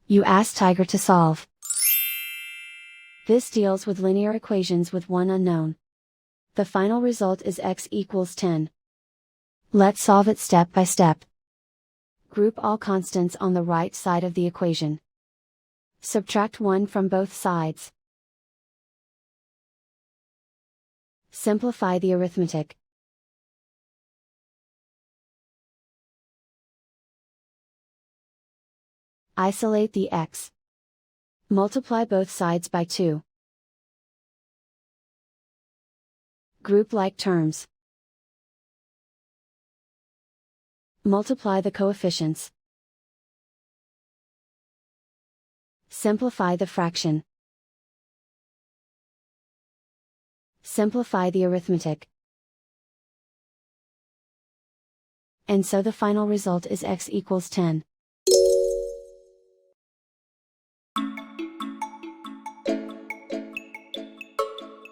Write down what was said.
You ask Tiger to solve. This deals with linear equations with one unknown. The final result is x equals 10. Let's solve it step by step. Group all constants on the right side of the equation. Subtract 1 from both sides. Simplify the arithmetic. Isolate the x. Multiply both sides by 2. Group like terms. Multiply the coefficients. Simplify the fraction. Simplify the arithmetic. And so the final result is x equals 10.